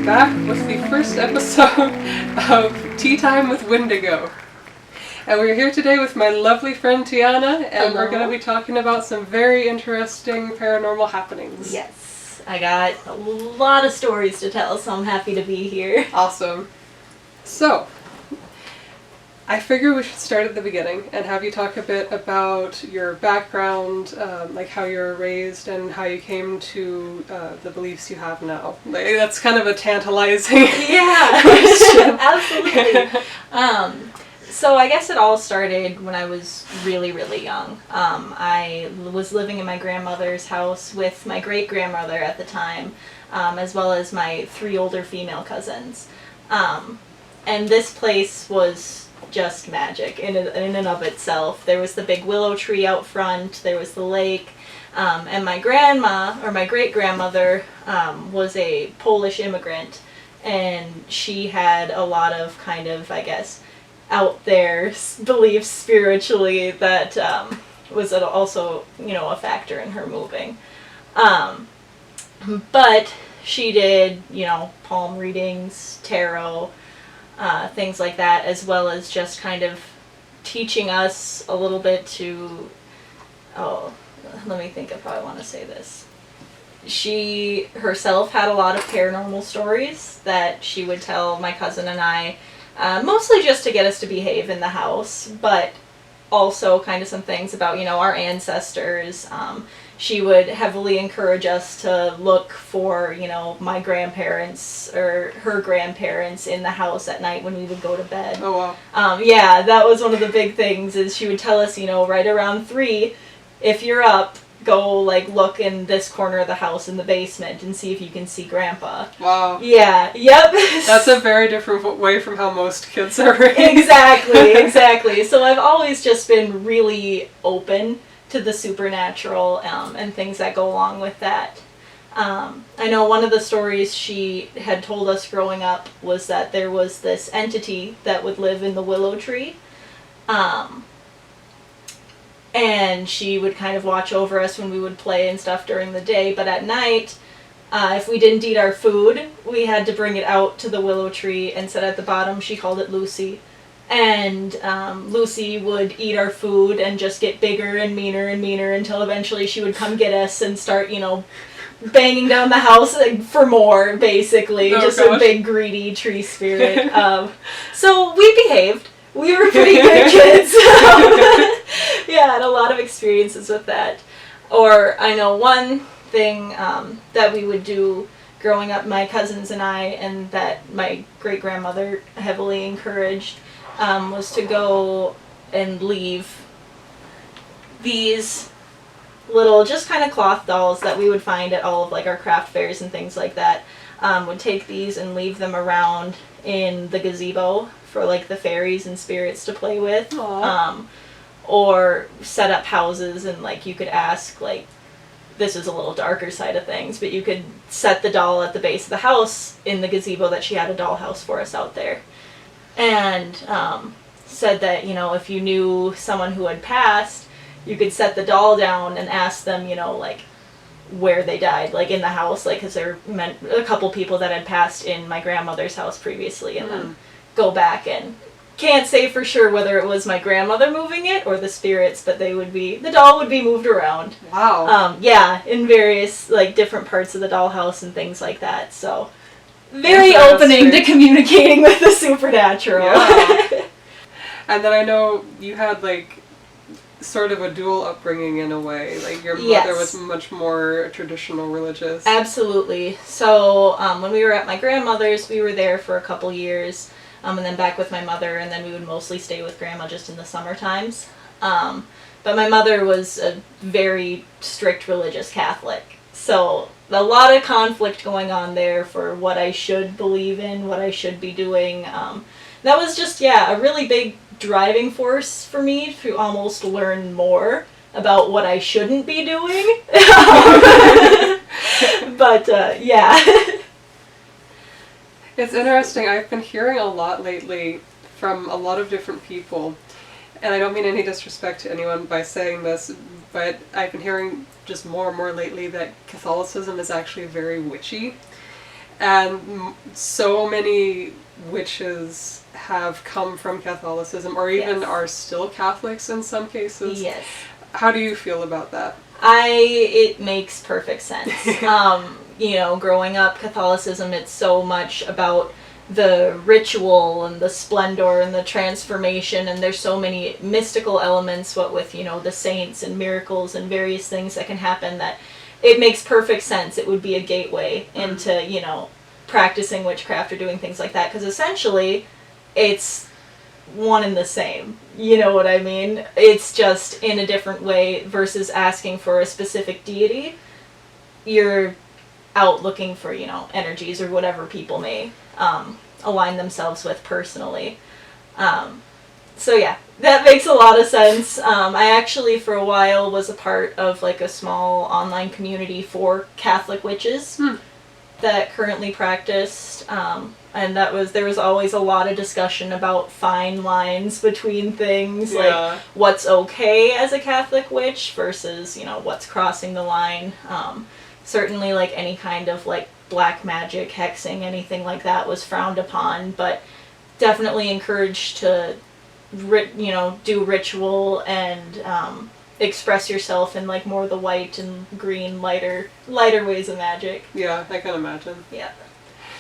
are back with the first episode of Tea Time with Wendigo. And we're here today with my lovely friend Tianna, and Hello. We're going to be talking about some very interesting paranormal happenings. Yes, I got a lot of stories to tell, so I'm happy to be here. Awesome. So, I figure we should start at the beginning and have you talk a bit about your background, like how you were raised and how you came to the beliefs you have now. Like, that's kind of a tantalizing Yeah, question. absolutely. So I guess it all started when I was really, really young. I was living in my grandmother's house with my great-grandmother at the time, as well as my 3 older female cousins. And this place was just magic in and of itself. There was the big willow tree out front, there was the lake, and my grandma, or my great-grandmother, was a Polish immigrant, and she had a lot of kind of, I guess, out there beliefs spiritually that was also, you know, a factor in her moving. But she did, you know, palm readings, tarot, things like that, as well as just kind of teaching us a little bit to, let me think of how I want to say this. She herself had a lot of paranormal stories that she would tell my cousin and I, mostly just to get us to behave in the house, but also kind of some things about, you know, our ancestors. She would heavily encourage us to look for, you know, my grandparents or her grandparents in the house at night when we would go to bed. Oh, wow. Yeah, that was one of the big things, is she would tell us, you know, right around 3, if you're up, go, like, look in this corner of the house in the basement and see if you can see Grandpa. Wow. Yeah, yep. That's a very different way from how most kids are raised. Exactly. So I've always just been really open to the supernatural and things that go along with that. I know one of the stories she had told us growing up was that there was this entity that would live in the willow tree. And she would kind of watch over us when we would play and stuff during the day, but at night, if we didn't eat our food, we had to bring it out to the willow tree and sit at the bottom. She called it Lucy. And Lucy would eat our food and just get bigger and meaner until eventually she would come get us and start, you know, banging down the house for more, basically. Oh, just gosh. a big greedy tree spirit. So we behaved. We were pretty good kids. Yeah, had a lot of experiences with that. Or I know one thing that we would do growing up, my cousins and I, and that my great-grandmother heavily encouraged, was to go and leave these little, just kind of cloth dolls that we would find at all of, like, our craft fairs and things like that. Would take these and leave them around in the gazebo for, like, the fairies and spirits to play with. Or set up houses, and, like, you could ask, like, this is a little darker side of things, but you could set the doll at the base of the house in the gazebo that she had a dollhouse for us out there. And said that, you know, if you knew someone who had passed, you could set the doll down and ask them, you know, like, where they died, like, in the house, like, because there meant a couple people that had passed in my grandmother's house previously, and then go back and can't say for sure whether it was my grandmother moving it or the spirits, but the doll would be moved around. Wow. Yeah, in various, like, different parts of the dollhouse and things like that, so very opening to communicating with the supernatural. Yeah. And then I know you had, like, sort of a dual upbringing in a way. Like, your mother was much more traditional religious. Absolutely. So when we were at my grandmother's, we were there for a couple years, and then back with my mother, and then we would mostly stay with Grandma just in the summer times. But my mother was a very strict religious Catholic, so a lot of conflict going on there for what I should believe in, what I should be doing. That was just, a really big driving force for me to almost learn more about what I shouldn't be doing. But, It's interesting. I've been hearing a lot lately from a lot of different people, and I don't mean any disrespect to anyone by saying this, but I've been hearing just more and more lately that Catholicism is actually very witchy. And so many witches have come from Catholicism, or even are still Catholics in some cases. Yes. How do you feel about that? It makes perfect sense. You know, growing up Catholicism, it's so much about the ritual and the splendor and the transformation, and there's so many mystical elements, what with, you know, the saints and miracles and various things that can happen, that it makes perfect sense. It would be a gateway into, you know, practicing witchcraft or doing things like that, because essentially it's one and the same. You know what I mean? It's just in a different way versus asking for a specific deity. You're out looking for, you know, energies or whatever people may align themselves with personally. So yeah, that makes a lot of sense. I actually for a while was a part of like a small online community for Catholic witches that currently practiced, and there was always a lot of discussion about fine lines between things, like what's okay as a Catholic witch versus, you know, what's crossing the line. Certainly like any kind of like black magic, hexing, anything like that was frowned upon, but definitely encouraged to do ritual and express yourself in like more the white and green, lighter ways of magic. Yeah, I can imagine. Yeah.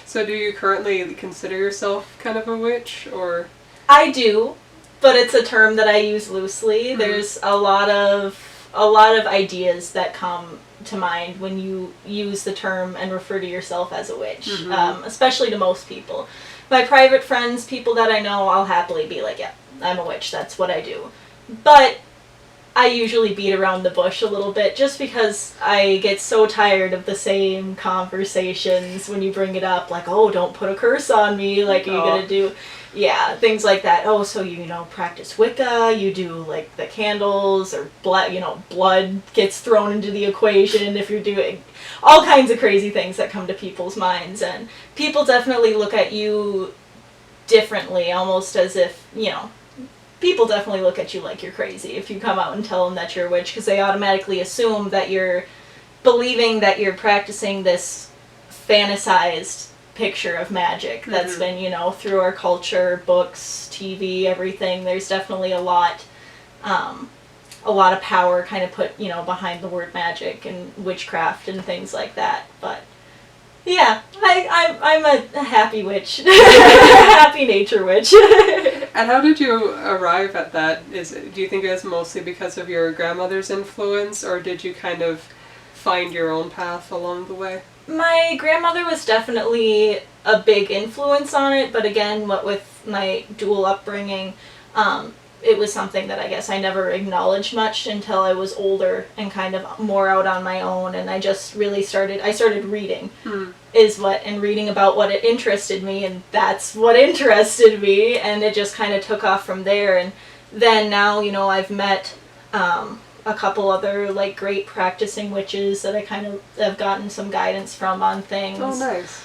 So do you currently consider yourself kind of a witch, or? I do, but it's a term that I use loosely. There's a lot of ideas that come to mind when you use the term and refer to yourself as a witch, especially to most people. My private friends, people that I know, I'll happily be like, yeah, I'm a witch, that's what I do. But I usually beat around the bush a little bit just because I get so tired of the same conversations when you bring it up, like, oh, don't put a curse on me, like, are you gonna do... Yeah, things like that. Oh, so you know, practice Wicca, you do, like, the candles, or blood gets thrown into the equation if you're doing... all kinds of crazy things that come to people's minds, and people definitely look at you differently, almost as if, you know, people definitely look at you like you're crazy if you come out and tell them that you're a witch, because they automatically assume that you're believing that you're practicing this fantasized picture of magic that's been, you know, through our culture, books, TV, everything. There's definitely a lot of power kind of put, you know, behind the word magic and witchcraft and things like that. But yeah, I'm a happy witch, happy nature witch. And how did you arrive at that? Do you think it was mostly because of your grandmother's influence, or did you kind of find your own path along the way? My grandmother was definitely a big influence on it, but again, what with my dual upbringing, it was something that I guess I never acknowledged much until I was older and kind of more out on my own, and I just really started reading, and reading about what it interested me, and that's what interested me, and it just kind of took off from there. And then now, you know, I've met a couple other like great practicing witches that I kind of have gotten some guidance from on things. Oh, nice.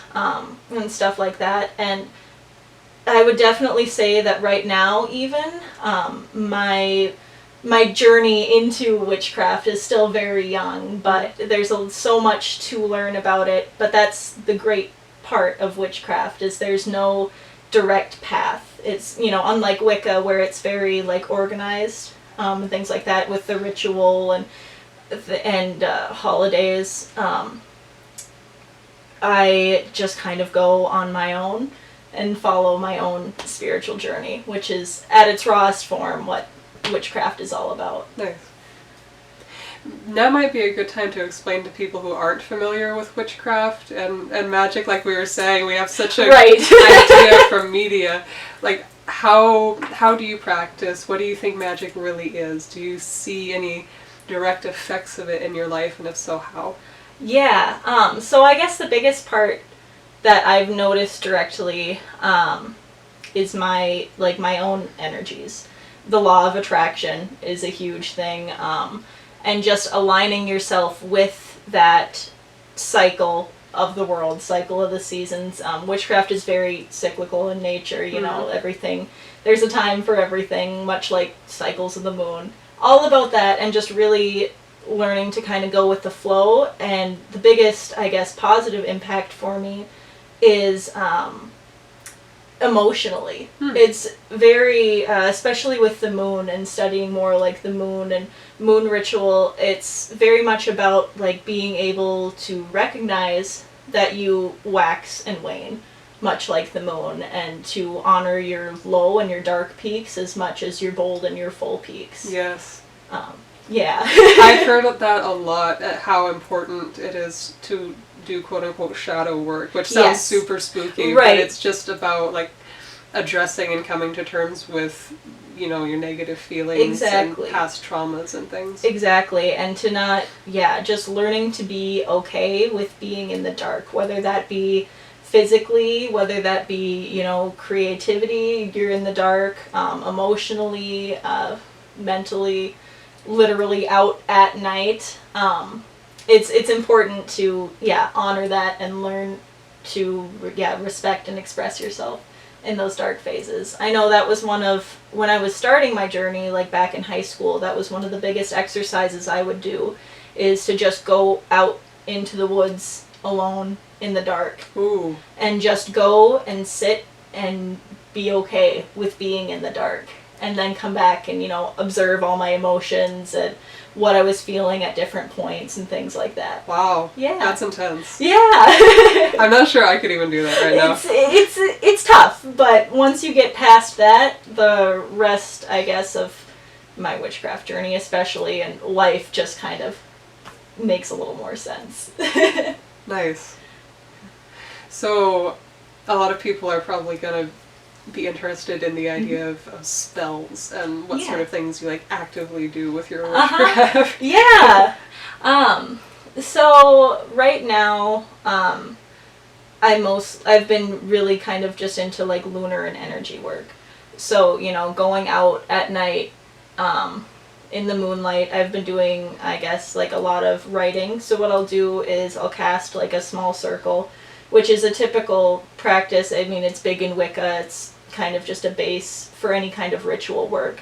And stuff like that. And I would definitely say that right now, even my journey into witchcraft is still very young, but there's so much to learn about it. But that's the great part of witchcraft, is there's no direct path. It's, you know, unlike Wicca, where it's very like organized. And things like that with the ritual and holidays. I just kind of go on my own and follow my own spiritual journey, which is at its rawest form what witchcraft is all about. Nice. Now might be a good time to explain to people who aren't familiar with witchcraft and magic. Like we were saying, we have such a idea from media. Like, how do you practice? What do you think magic really is? Do you see any direct effects of it in your life, and if so, how? Yeah, so I guess the biggest part that I've noticed directly is my own energies. The law of attraction is a huge thing, and just aligning yourself with that cycle of the world, cycle of the seasons. Witchcraft is very cyclical in nature, you know, everything. There's a time for everything, much like cycles of the moon. All about that, and just really learning to kind of go with the flow. And the biggest, I guess, positive impact for me is emotionally. It's very, especially with the moon and studying more like the moon and moon ritual, it's very much about like being able to recognize that you wax and wane, much like the moon, and to honor your low and your dark peaks as much as your bold and your full peaks. Yes. Yeah. I've heard that a lot, how important it is to do quote-unquote shadow work, which sounds super spooky, right. But it's just about like addressing and coming to terms with, you know, your negative feelings and past traumas and things. Exactly, and to not, just learning to be okay with being in the dark, whether that be physically, whether that be, you know, creativity, you're in the dark, emotionally, mentally, literally out at night. It's important to, honor that and learn to, respect and express yourself in those dark phases. I know that was one of, when I was starting my journey, like back in high school, that was one of the biggest exercises I would do, is to just go out into the woods alone in the dark. Ooh. And just go and sit and be okay with being in the dark. And then come back and, you know, observe all my emotions and what I was feeling at different points and things like that. Wow. Yeah. That's intense. Yeah. I'm not sure I could even do that right now. It's tough, but once you get past that, the rest, I guess, of my witchcraft journey especially, and life just kind of makes a little more sense. Nice. So, a lot of people are probably going to be interested in the idea of spells and what sort of things you like actively do with your witchcraft. Yeah. So right now, I've been really kind of just into like lunar and energy work. So, you know, going out at night, in the moonlight, I've been doing, I guess, like a lot of writing. So what I'll do is I'll cast like a small circle, which is a typical practice. I mean, it's big in Wicca. It's kind of just a base for any kind of ritual work.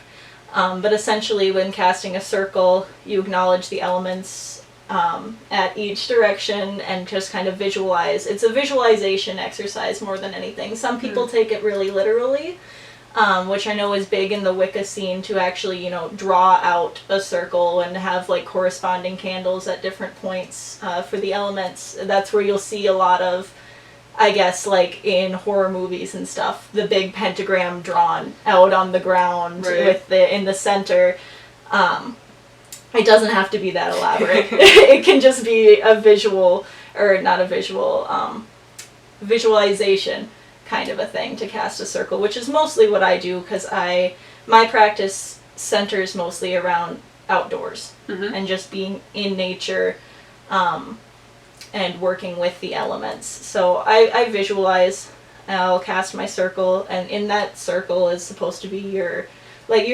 But essentially, when casting a circle, you acknowledge the elements at each direction and just kind of visualize. It's a visualization exercise more than anything. Some people take it really literally, which I know is big in the Wicca scene, to actually, you know, draw out a circle and have like corresponding candles at different points for the elements. That's where you'll see a lot of, I guess, like in horror movies and stuff, the big pentagram drawn out on the ground with in the center. It doesn't have to be that elaborate. It can just be a visual, or not a visual, visualization kind of a thing to cast a circle, which is mostly what I do, because my practice centers mostly around outdoors and just being in nature, and working with the elements. So I visualize, I'll cast my circle, and in that circle is supposed to be your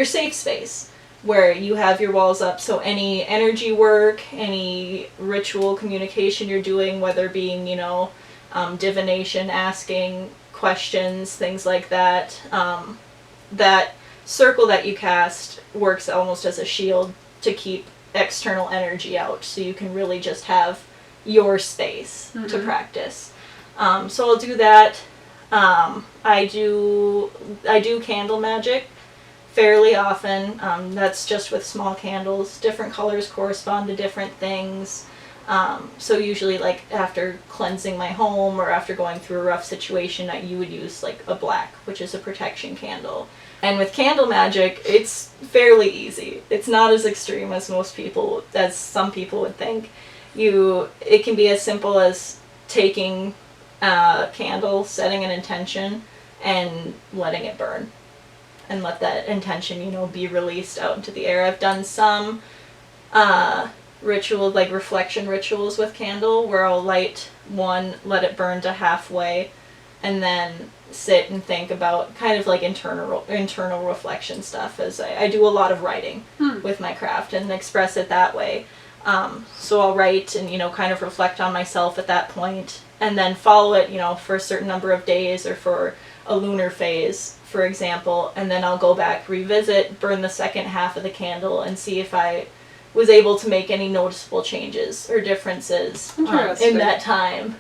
safe space, where you have your walls up, so any energy work, any ritual communication you're doing, whether being, you know, divination, asking questions, things like that, that circle that you cast works almost as a shield to keep external energy out, so you can really just have your space to practice. So I'll do that. I do candle magic fairly often. That's just with small candles. Different colors correspond to different things. So usually, like, after cleansing my home or after going through a rough situation, you would use like a black, which is a protection candle. And with candle magic, it's fairly easy. It's not as extreme as some people would think. It can be as simple as taking a candle, setting an intention, and letting it burn. And let that intention, you know, be released out into the air. I've done some ritual, like reflection rituals with candle, where I'll light one, let it burn to halfway, and then sit and think about kind of like internal reflection stuff, as I do a lot of writing with my craft and express it that way. So I'll write and, you know, kind of reflect on myself at that point, and then follow it, you know, for a certain number of days or for a lunar phase, for example, and then I'll go back, revisit, burn the second half of the candle, and see if I was able to make any noticeable changes or differences in that time.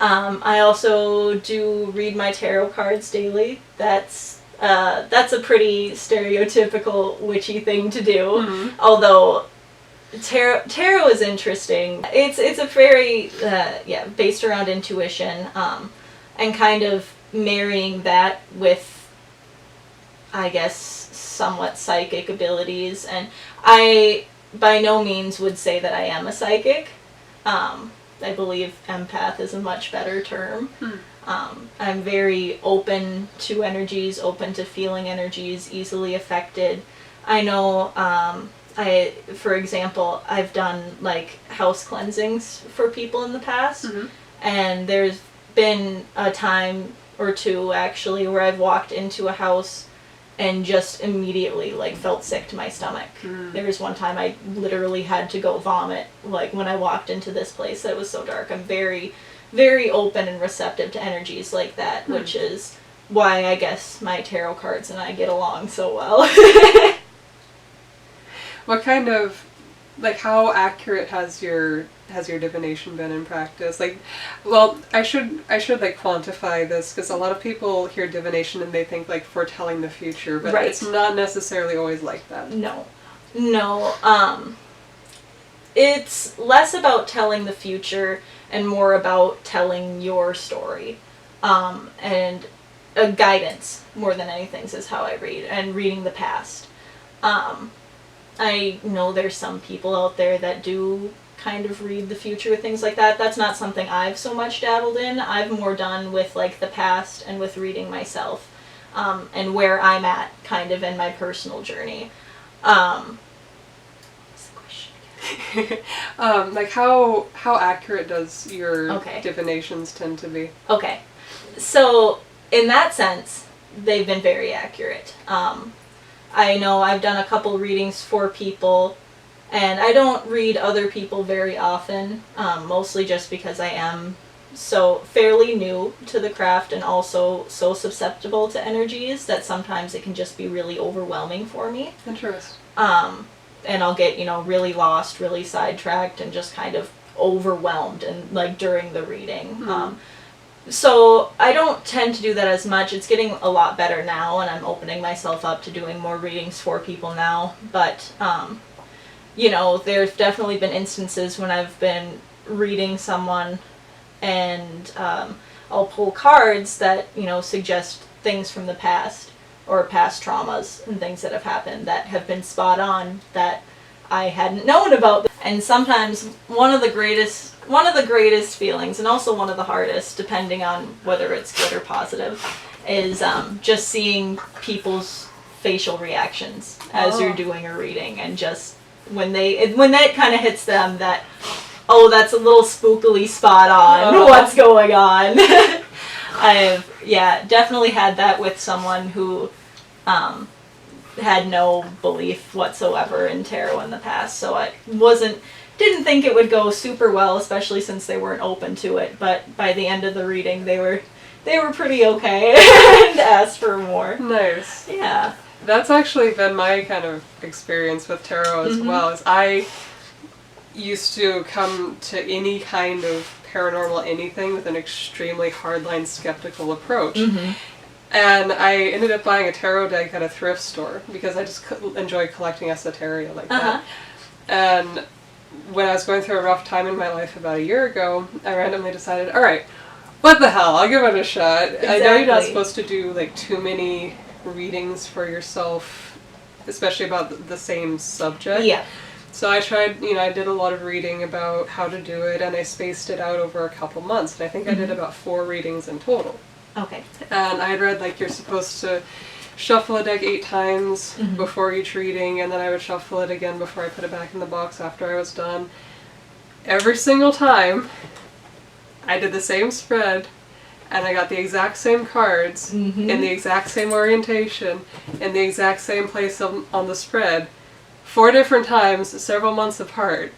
I also do read my tarot cards daily. That's a pretty stereotypical witchy thing to do. Mm-hmm. Although tarot is interesting. It's a very based around intuition, and kind of marrying that with, I guess, somewhat psychic abilities. And I by no means would say that I am a psychic. I believe empath is a much better term. I'm very open to energies, open to feeling energies, easily affected. I know, for example, I've done like house cleansings for people in the past, and there's been a time or two actually where I've walked into a house and just immediately like felt sick to my stomach. There was one time I literally had to go vomit like when I walked into this place. It was so dark. I'm very, very open and receptive to energies like that, which is why I guess my tarot cards and I get along so well. What kind of, like, how accurate has your divination been in practice? Like, well, I should like quantify this, because a lot of people hear divination and they think like foretelling the future, but Right. it's not necessarily always like that. No. It's less about telling the future and more about telling your story, and a guidance more than anything is how I read, and reading the past. I know there's some people out there that do kind of read the future with things like that. That's not something I've so much dabbled in. I've more done with like the past and with reading myself, and where I'm at kind of in my personal journey. What's the question again? Like how accurate does your Okay. divinations tend to be? Okay, so in that sense, they've been very accurate. I know I've done a couple readings for people, and I don't read other people very often, mostly just because I am so fairly new to the craft and also so susceptible to energies that sometimes it can just be really overwhelming for me. Interesting. And I'll get, really lost, really sidetracked, and just kind of overwhelmed and like during the reading. So I don't tend to do that as much. It's getting a lot better now, and I'm opening myself up to doing more readings for people now. But, there's definitely been instances when I've been reading someone and I'll pull cards that, suggest things from the past or past traumas and things that have happened that have been spot on that I hadn't known about. And sometimes one of the greatest feelings, and also one of the hardest, depending on whether it's good or positive, is just seeing people's facial reactions as you're doing a reading, and just when that kind of hits them that, oh, that's a little spookily spot on, what's going on. I've definitely had that with someone who had no belief whatsoever in tarot in the past, so I didn't think it would go super well, especially since they weren't open to it, but by the end of the reading they were pretty okay and asked for more. Nice. Yeah. That's actually been my kind of experience with tarot as well. Is I used to come to any kind of paranormal anything with an extremely hardline skeptical approach. And I ended up buying a tarot deck at a thrift store because I just enjoy collecting esoteria like that. And when I was going through a rough time in my life about a year ago, I randomly decided, all right, what the hell, I'll give it a shot. Exactly. I know you're not supposed to do like too many readings for yourself, especially about the same subject. Yeah. So I tried, I did a lot of reading about how to do it, and I spaced it out over a couple months, and I think I did about 4 readings in total. Okay. And I had read like you're supposed to shuffle a deck 8 times before each reading, and then I would shuffle it again before I put it back in the box after I was done. Every single time, I did the same spread, and I got the exact same cards, in the exact same orientation, in the exact same place on the spread, 4 different times, several months apart.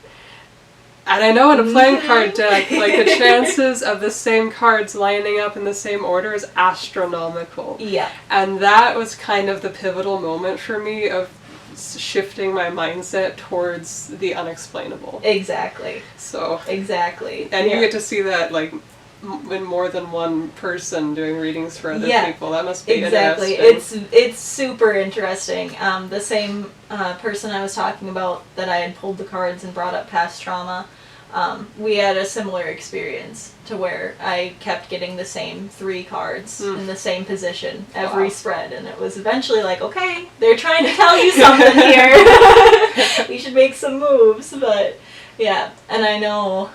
And I know in a playing card deck, like, the chances of the same cards lining up in the same order is astronomical. Yeah. And that was kind of the pivotal moment for me of shifting my mindset towards the unexplainable. Exactly. So. Exactly. And you get to see that, like, in more than one person doing readings for other Yeah, people. That must be exactly. interesting. It's super interesting. The same person I was talking about that I had pulled the cards and brought up past trauma, we had a similar experience to where I kept getting the same 3 cards in the same position every spread, and it was eventually like, okay, they're trying to tell you something here. We should make some moves, but yeah. And I know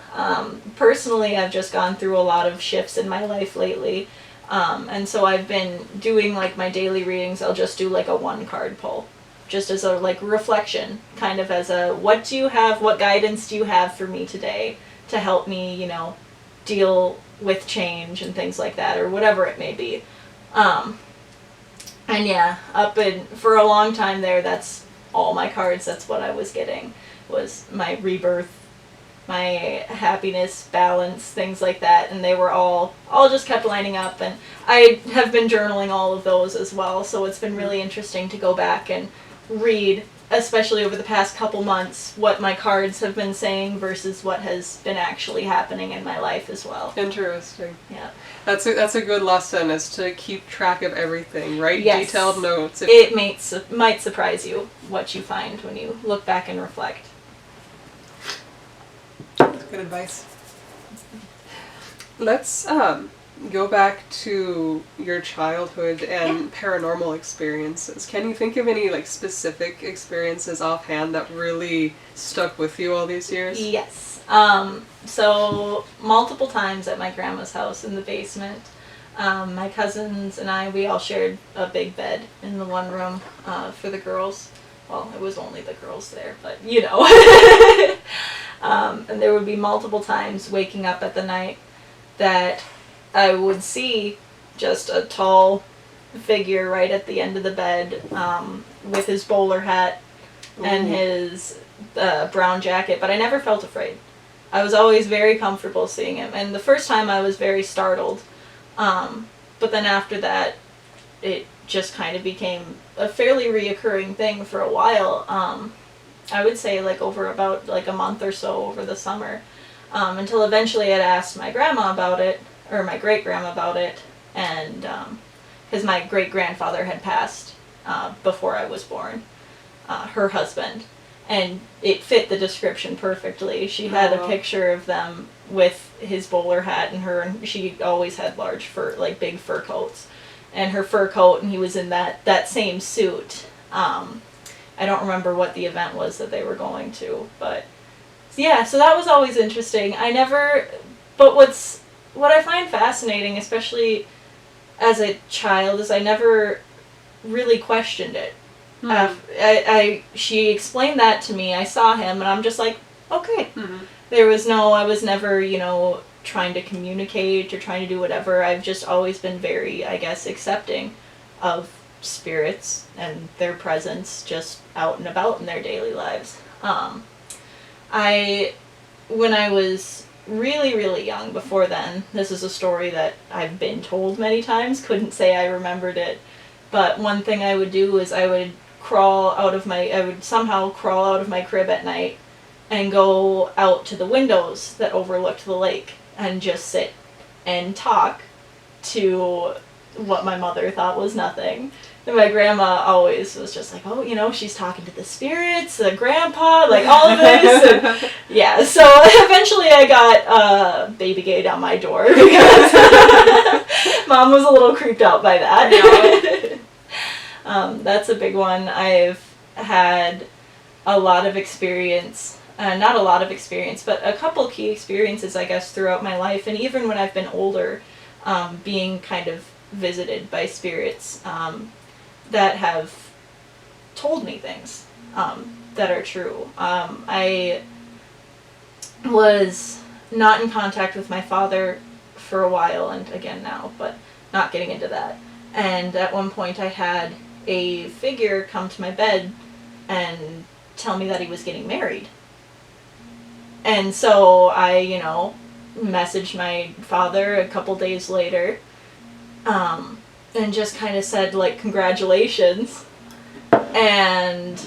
personally I've just gone through a lot of shifts in my life lately, and so I've been doing like my daily readings. I'll just do like a 1 card pull, just as a like reflection, kind of as a what guidance do you have for me today to help me, you know, deal with change and things like that, or whatever it may be. And yeah, for a long time there, that's all my cards, that's what I was getting, was my rebirth, my happiness, balance, things like that, and they were all just kept lining up, and I have been journaling all of those as well, so it's been really interesting to go back and read, especially over the past couple months, what my cards have been saying versus what has been actually happening in my life as well. Interesting. Yeah. That's a good lesson, is to keep track of everything, right? Yes. Detailed notes. It might surprise you what you find when you look back and reflect. That's good advice. Let's go back to your childhood and paranormal experiences. Can you think of any like specific experiences offhand that really stuck with you all these years? Yes. So multiple times at my grandma's house in the basement, my cousins and I, we all shared a big bed in the one room for the girls. Well, it was only the girls there, but you know. And there would be multiple times waking up at the night that I would see just a tall figure right at the end of the bed, with his bowler hat and his brown jacket, but I never felt afraid. I was always very comfortable seeing him, and the first time I was very startled, but then after that it just kind of became a fairly reoccurring thing for a while. I would say like over about like a month or so over the summer, until eventually I'd asked my grandma about it, or my great-grandma about it, and because my great-grandfather had passed before I was born, her husband, and it fit the description perfectly. She had a picture of them with his bowler hat and she always had large fur, like big fur coats, and her fur coat, and he was in that same suit. I don't remember what the event was that they were going to, but yeah, so that was always interesting. But what I find fascinating, especially as a child, is I never really questioned it. She explained that to me, I saw him, and I'm just like, okay. I was never, trying to communicate or trying to do whatever. I've just always been very, I guess, accepting of spirits and their presence just out and about in their daily lives. When I was really, really young, before then, this is a story that I've been told many times, couldn't say I remembered it, but one thing I would do is I would somehow crawl out of my crib at night and go out to the windows that overlooked the lake and just sit and talk to what my mother thought was nothing. And my grandma always was just like, oh, she's talking to the spirits, the grandpa, like all of this. And yeah, so eventually I got baby gate on my door because Mom was a little creeped out by that. That's a big one. I've had a lot of experience, not a lot of experience, but a couple key experiences, I guess, throughout my life, and even when I've been older, being kind of visited by spirits that have told me things that are true. I was not in contact with my father for a while, and again now, but not getting into that. And at one point I had a figure come to my bed and tell me that he was getting married. And so I, messaged my father a couple days later, and just kind of said, like, congratulations. And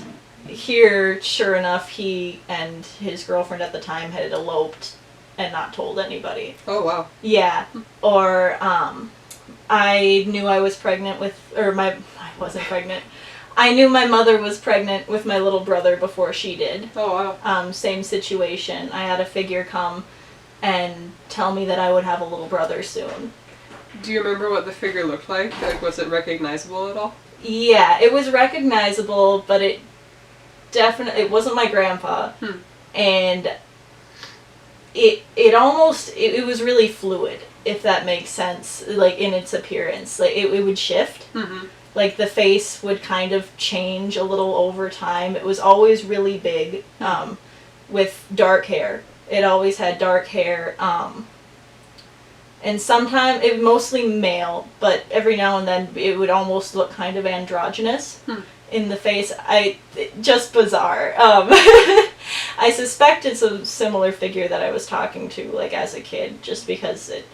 here, sure enough, he and his girlfriend at the time had eloped and not told anybody. Oh, wow. Yeah. Or I knew I was pregnant with, I wasn't pregnant. I knew my mother was pregnant with my little brother before she did. Oh, wow. Same situation. I had a figure come and tell me that I would have a little brother soon. Do you remember what the figure looked like? Like, was it recognizable at all? Yeah, it was recognizable, but it wasn't my grandpa. And it was really fluid, if that makes sense, like in its appearance. Like it would shift. Mm-hmm. Like the face would kind of change a little over time. It was always really big, with dark hair. It always had dark hair, and sometimes it mostly male, but every now and then it would almost look kind of androgynous in the face. Just bizarre. I suspect it's a similar figure that I was talking to, like, as a kid, just because it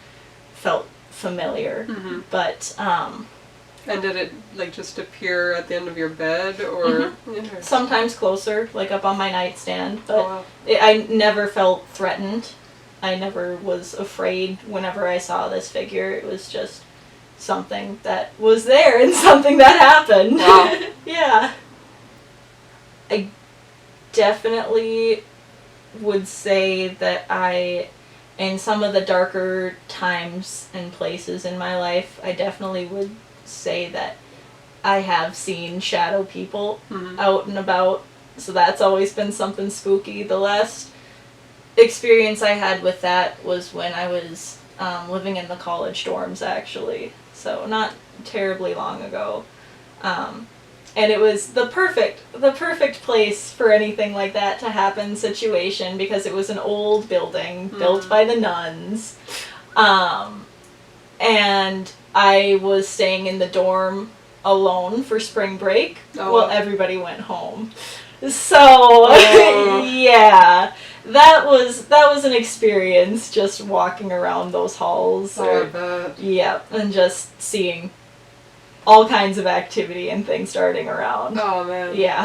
felt familiar. Mm-hmm. But, and did it, like, just appear at the end of your bed, or? Mm-hmm. Sometimes closer, like up on my nightstand, but wow. I never felt threatened. I never was afraid whenever I saw this figure. It was just something that was there and something that happened. Wow. Yeah. I definitely would say that in some of the darker times and places in my life, I definitely would say that I have seen shadow people out and about. So that's always been something spooky. The last experience I had with that was when I was living in the college dorms, actually. So not terribly long ago. And it was the perfect place for anything like that to happen situation, because it was an old building built by the nuns. And I was staying in the dorm alone for spring break while everybody went home. So, yeah, that was an experience, just walking around those halls. I bet. Yeah, and just seeing all kinds of activity and things starting around. Oh, man. Yeah.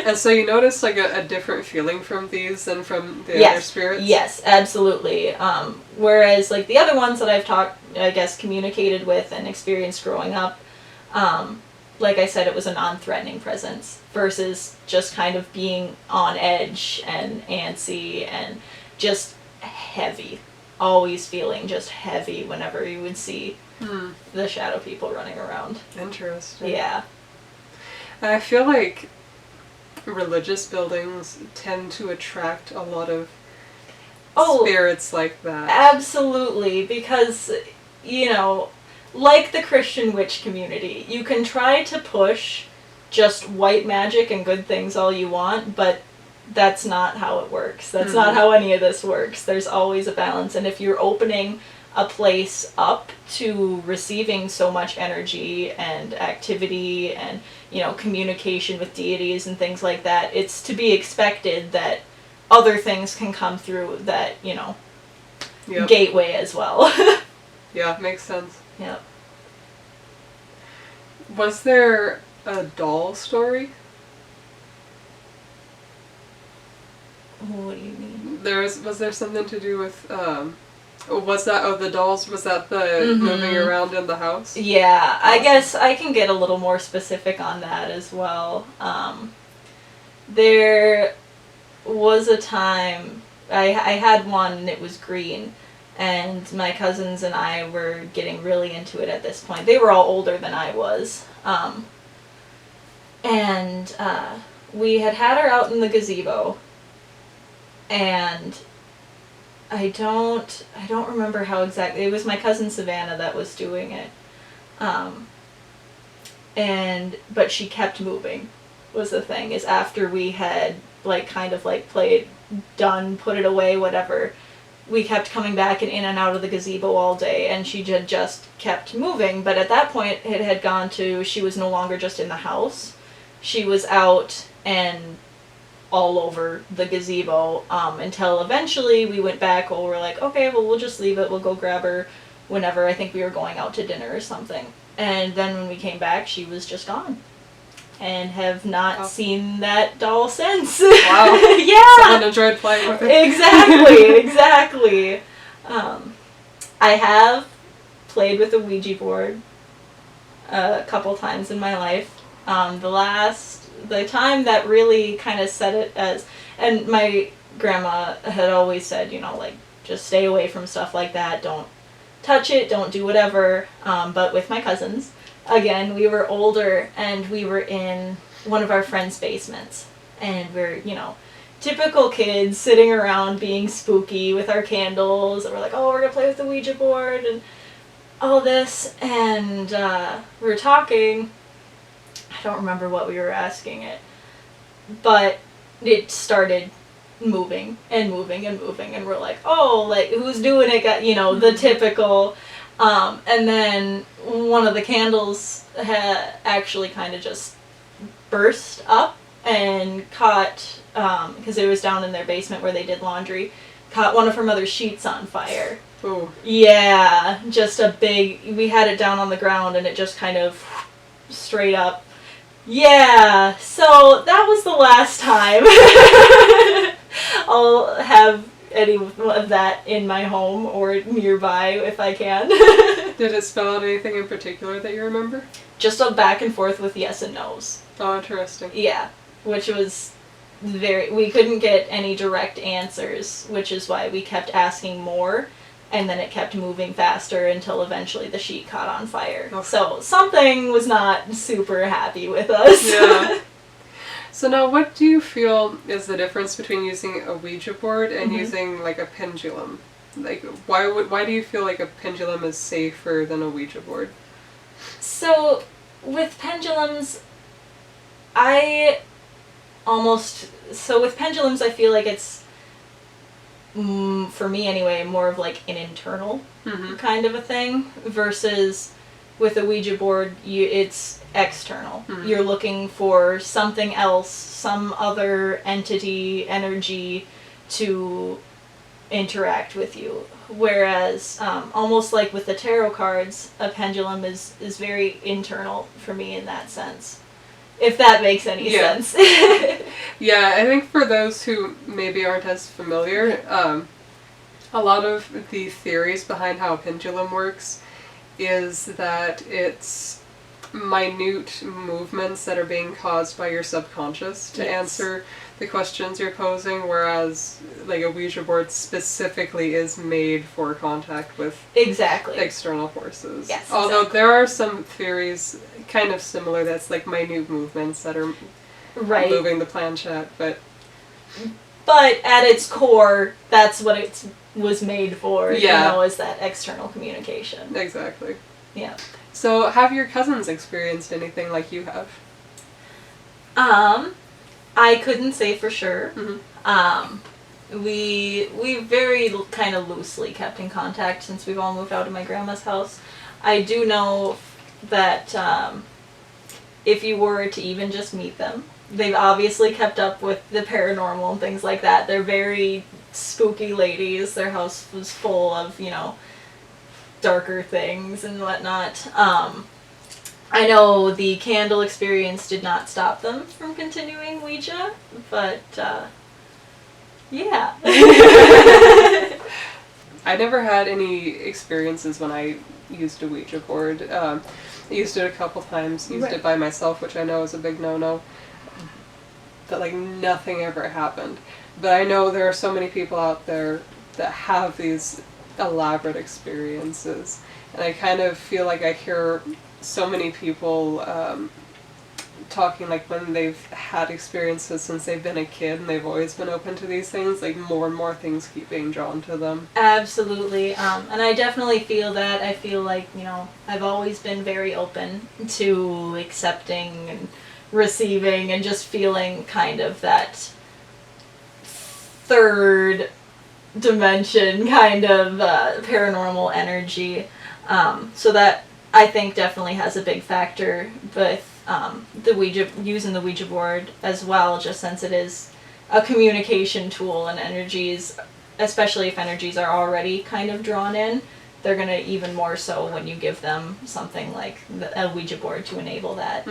And so you noticed, like, a different feeling from these than from the other spirits? Yes, absolutely. Whereas, like, the other ones that I've communicated with and experienced growing up, like I said, it was a non-threatening presence versus just kind of being on edge and antsy and just heavy. Always feeling just heavy whenever you would see the shadow people running around. Interesting. Yeah. I feel like religious buildings tend to attract a lot of spirits like that. Absolutely, because, like the Christian witch community, you can try to push just white magic and good things all you want, but that's not how it works. That's not how any of this works. There's always a balance, and if you're opening a place up to receiving so much energy and activity and, communication with deities and things like that, it's to be expected that other things can come through that, gateway as well. Yeah, makes sense. Yep. Was there a doll story? What do you mean? Was there something to do with, the dolls, was that the moving around in the house? Yeah, awesome. I guess I can get a little more specific on that as well. There was a time, I had one and it was green, and my cousins and I were getting really into it at this point. They were all older than I was. And we had her out in the gazebo, and I don't remember how exactly. It was my cousin Savannah that was doing it. But she kept moving, was the thing, is after we had, played, done, put it away, whatever, we kept coming back and in and out of the gazebo all day, and she just kept moving. But at that point, it had gone to, she was no longer just in the house. She was out and all over the gazebo, until eventually we went back. Well, we're like, okay, well, we'll just leave it. We'll go grab her whenever. I think we were going out to dinner or something. And then when we came back, she was just gone. and have not Wow. seen that doll since. Wow. Yeah. Someone enjoyed playing with it. Exactly. I have played with a Ouija board a couple times in my life. The time that really kind of set it as, and my grandma had always said, like, just stay away from stuff like that. Don't touch it. Don't do whatever. But with my cousins, again, we were older and we were in one of our friends' basements. And we're, typical kids sitting around being spooky with our candles. And we're like, oh, we're going to play with the Ouija board and all this. And we were talking. I don't remember what we were asking it. But it started moving and moving and moving. And we're like, oh, like, who's doing it? The typical. And then one of the candles had actually kind of just burst up and caught, because it was down in their basement where they did laundry, caught one of her mother's sheets on fire. Oh. Yeah, just we had it down on the ground and it just kind of straight up. Yeah, so that was the last time I'll have any of that in my home or nearby if I can. Did it spell out anything in particular that you remember? Just a back and forth with yes and no's. Oh, interesting. Yeah, which was we couldn't get any direct answers, which is why we kept asking more, and then it kept moving faster until eventually the sheet caught on fire. Okay. So something was not super happy with us. Yeah. So now, what do you feel is the difference between using a Ouija board and using, like, a pendulum? Like, why do you feel like a pendulum is safer than a Ouija board? So, with pendulums, with pendulums, I feel like it's, for me anyway, more of like an internal kind of a thing, versus with a Ouija board, it's external. You're looking for something else, some other entity, energy to interact with you. Whereas, almost like with the tarot cards, a pendulum is very internal for me in that sense. If that makes any sense. Yeah, I think for those who maybe aren't as familiar, a lot of the theories behind how a pendulum works is that it's minute movements that are being caused by your subconscious to answer the questions you're posing, whereas like a Ouija board specifically is made for contact with external forces. Yes, although there are some theories kind of similar that's like minute movements that are moving the planchette, but at its core, that's what it was made for, is that external communication. Exactly. Yeah. So have your cousins experienced anything like you have? I couldn't say for sure. We very kind of loosely kept in contact since we've all moved out of my grandma's house. I do know that if you were to even just meet them, they've obviously kept up with the paranormal and things like that. They're very spooky ladies. Their house was full of, darker things and whatnot. I know the candle experience did not stop them from continuing Ouija, but yeah. I never had any experiences when I used a Ouija board. I used it a couple times, used it by myself, which I know is a big no-no. But like nothing ever happened. But I know there are so many people out there that have these elaborate experiences. And I kind of feel like I hear so many people talking like when they've had experiences since they've been a kid and they've always been open to these things, like more and more things keep being drawn to them. Absolutely. And I definitely feel that. I feel like, I've always been very open to accepting and receiving and just feeling kind of that third dimension kind of paranormal energy. So that I think definitely has a big factor with using the Ouija board as well, just since it is a communication tool, and energies, especially if energies are already kind of drawn in, they're going to even more so when you give them something like a Ouija board to enable that.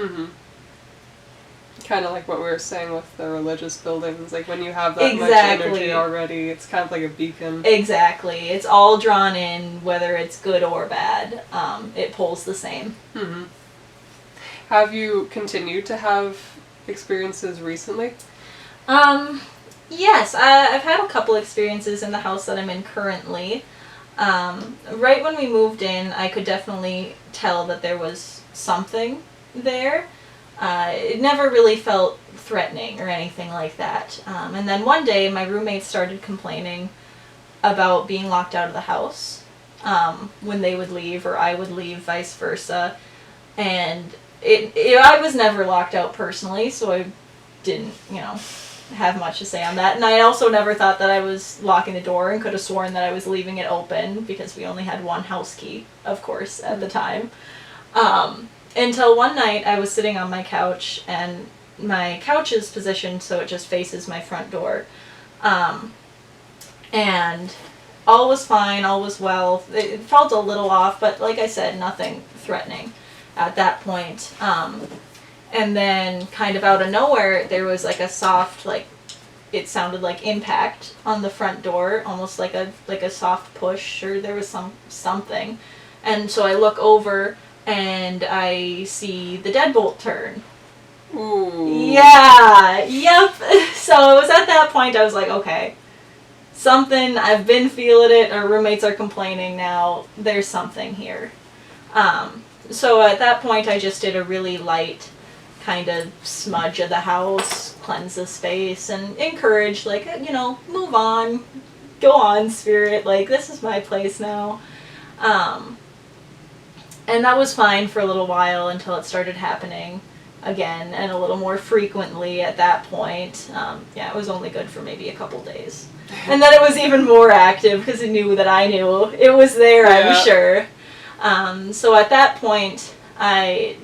Kind of like what we were saying with the religious buildings, like when you have that much Exactly. energy already, it's kind of like a beacon. Exactly. It's all drawn in, whether it's good or bad. It pulls the same. Mm-hmm. Have you continued to have experiences recently? Yes, I've had a couple experiences in the house that I'm in currently. Right when we moved in, I could definitely tell that there was something there. It never really felt threatening or anything like that. And then one day, my roommates started complaining about being locked out of the house when they would leave, or I would leave, vice versa. And I was never locked out personally, so I didn't, have much to say on that. And I also never thought that I was locking the door, and could have sworn that I was leaving it open, because we only had one house key, of course, at the time. Until one night I was sitting on my couch, and my couch is positioned so it just faces my front door. And all was fine, all was well. It felt a little off, but like I said, nothing threatening at that point. And then kind of out of nowhere, there was like a soft, it sounded like impact on the front door, almost like a soft push, or there was something. And so I look over, and I see the deadbolt turn. Ooh. Yeah, yep. So it was at that point I was like, okay, I've been feeling it, our roommates are complaining now, there's something here. So at that point I just did a really light kind of smudge of the house, cleanse the space, and encourage, move on, go on, spirit, this is my place now. And that was fine for a little while until it started happening again, and a little more frequently at that point. It was only good for maybe a couple days. And then it was even more active because it knew that I knew it was there, Yeah. I'm sure. So at that point, I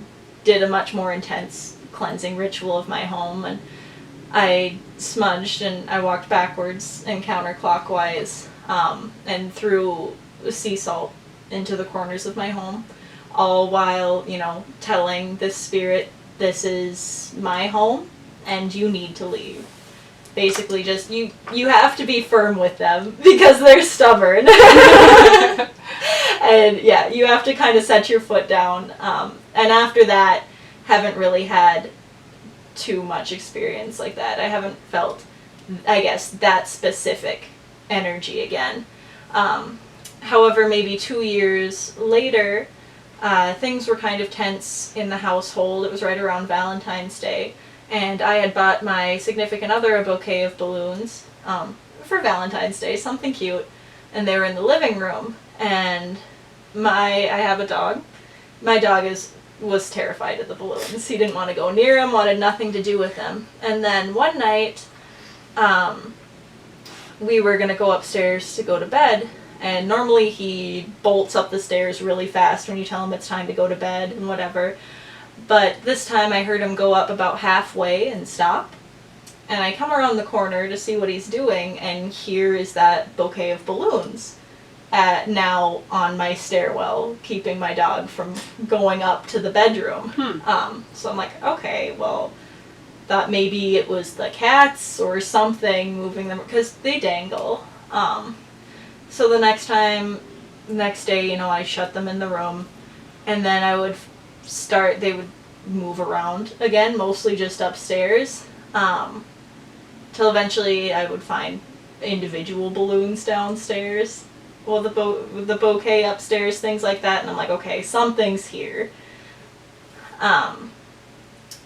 did a much more intense cleansing ritual of my home, and I smudged and I walked backwards and counterclockwise and threw sea salt into the corners of my home, all while, telling this spirit, this is my home and you need to leave. Basically just, you have to be firm with them because they're stubborn. And yeah, you have to kind of set your foot down. And after that, haven't really had too much experience like that. I haven't felt, I guess, that specific energy again. However, maybe 2 years later, things were kind of tense in the household. It was right around Valentine's Day, and I had bought my significant other a bouquet of balloons for Valentine's Day, something cute, and they were in the living room. And I have a dog. My dog was terrified of the balloons. He didn't want to go near them, wanted nothing to do with them. And then one night, we were going to go upstairs to go to bed, and normally he bolts up the stairs really fast when you tell him it's time to go to bed and whatever. But this time I heard him go up about halfway and stop. And I come around the corner to see what he's doing, and here is that bouquet of balloons now on my stairwell, keeping my dog from going up to the bedroom. So I'm like, okay, well, thought maybe it was the cats or something moving them, because they dangle. So the next day, I shut them in the room, and then they would move around again, mostly just upstairs, till eventually I would find individual balloons downstairs, well, the bouquet upstairs, things like that, and I'm like, okay, something's here.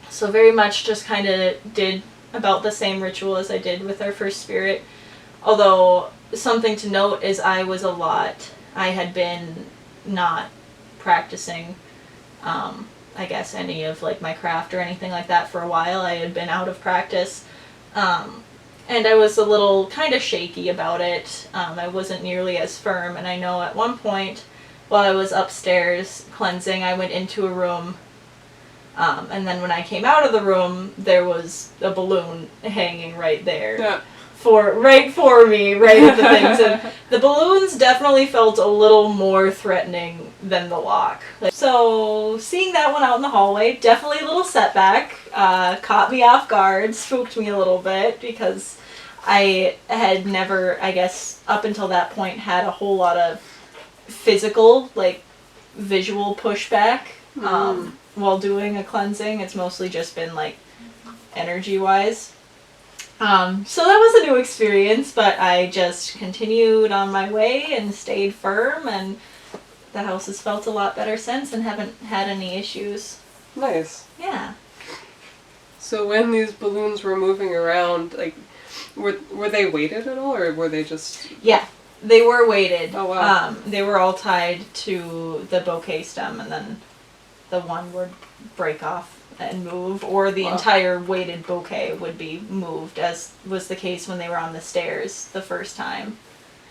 So very much just kind of did about the same ritual as I did with our first spirit, although something to note is I had been not practicing, I guess, any of my craft or anything like that for a while. I had been out of practice, and I was a little kind of shaky about it. I wasn't nearly as firm, and I know at one point while I was upstairs cleansing, I went into a room, and then when I came out of the room, there was a balloon hanging right there. Yeah. right for me, right at the things. And the balloons definitely felt a little more threatening than the lock. So seeing that one out in the hallway, definitely a little setback. Caught me off guard, spooked me a little bit because I had never, I guess, up until that point, had a whole lot of physical, like, visual pushback while doing a cleansing. It's mostly just been, like, energy-wise. So that was a new experience, but I just continued on my way and stayed firm, and the house has felt a lot better since and haven't had any issues. Nice. Yeah. So when these balloons were moving around, like, were they weighted at all, or were they just... Yeah, they were weighted. Oh, wow. They were all tied to the bouquet stem, and then the one would break off and move, or the entire weighted bouquet would be moved, as was the case when they were on the stairs the first time.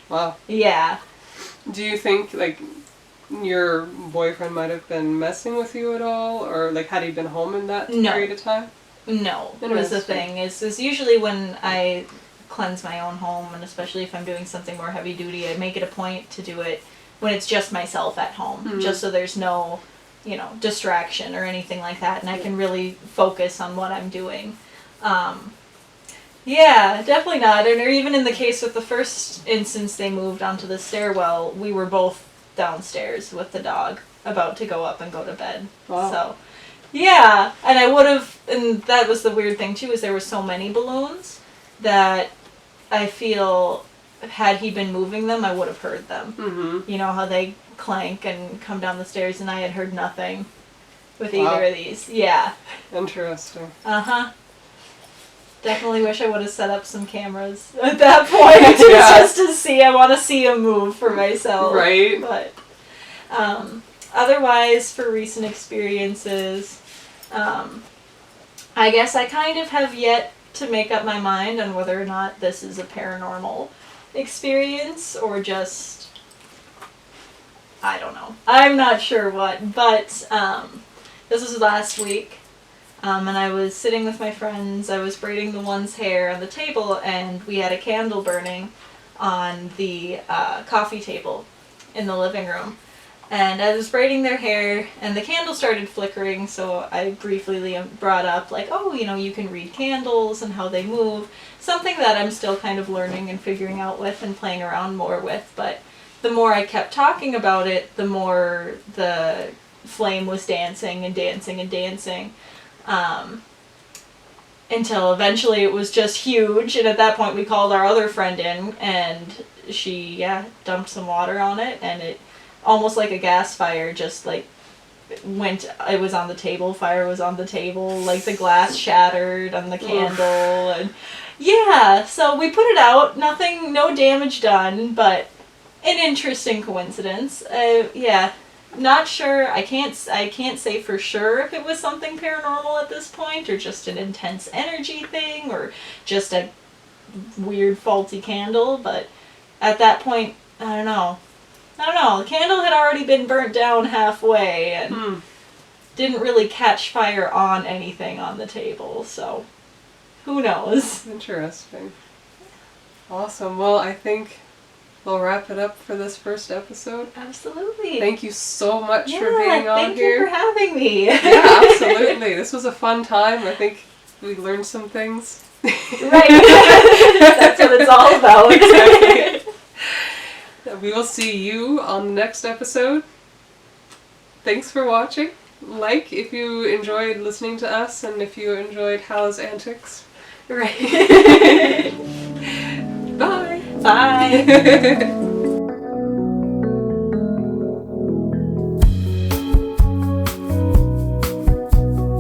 Wow. Yeah. Do you think, like, your boyfriend might have been messing with you at all, or, like, had he been home in that period of time? No, was the thing. Is usually when I cleanse my own home, and especially if I'm doing something more heavy duty, I make it a point to do it when it's just myself at home, just so there's no, distraction or anything like that, and I can really focus on what I'm doing. Yeah, definitely not. And or even in the case with the first instance they moved onto the stairwell, we were both downstairs with the dog, about to go up and go to bed. Wow. So, yeah, and I would have, and that was the weird thing too, is there were so many balloons that I feel, had he been moving them, I would have heard them. Mm-hmm. You know how they clank and come down the stairs, and I had heard nothing with either of these. Yeah. Interesting. Uh-huh. Definitely wish I would have set up some cameras at that point just to see. I want to see him move for myself. Right. But otherwise, for recent experiences, I guess I kind of have yet to make up my mind on whether or not this is a paranormal experience or just, I don't know. I'm not sure what, but this was last week. And I was sitting with my friends, I was braiding the one's hair on the table, and we had a candle burning on the coffee table in the living room. And I was braiding their hair, and the candle started flickering, so I briefly brought up, like, oh, you can read candles and how they move. Something that I'm still kind of learning and figuring out with and playing around more with, but the more I kept talking about it, the more the flame was dancing and dancing and dancing. Until eventually it was just huge, and at that point we called our other friend in, and she, dumped some water on it, and it, almost like a gas fire, just like it was on the table, fire was on the table, like the glass shattered on the candle, and so we put it out, no damage done, but an interesting coincidence. Not sure. I can't say for sure if it was something paranormal at this point, or just an intense energy thing, or just a weird faulty candle, but at that point, I don't know. The candle had already been burnt down halfway and didn't really catch fire on anything on the table, so who knows? Interesting. Awesome. Well, I think we'll wrap it up for this first episode. Absolutely. Thank you so much for being on thank here. you for having me. Yeah, absolutely. This was a fun time. I think we learned some things. Right. That's what it's all about. Exactly. We will see you on the next episode. Thanks for watching. Like if you enjoyed listening to us, and if you enjoyed Hal's antics. Right. Bye. Bye.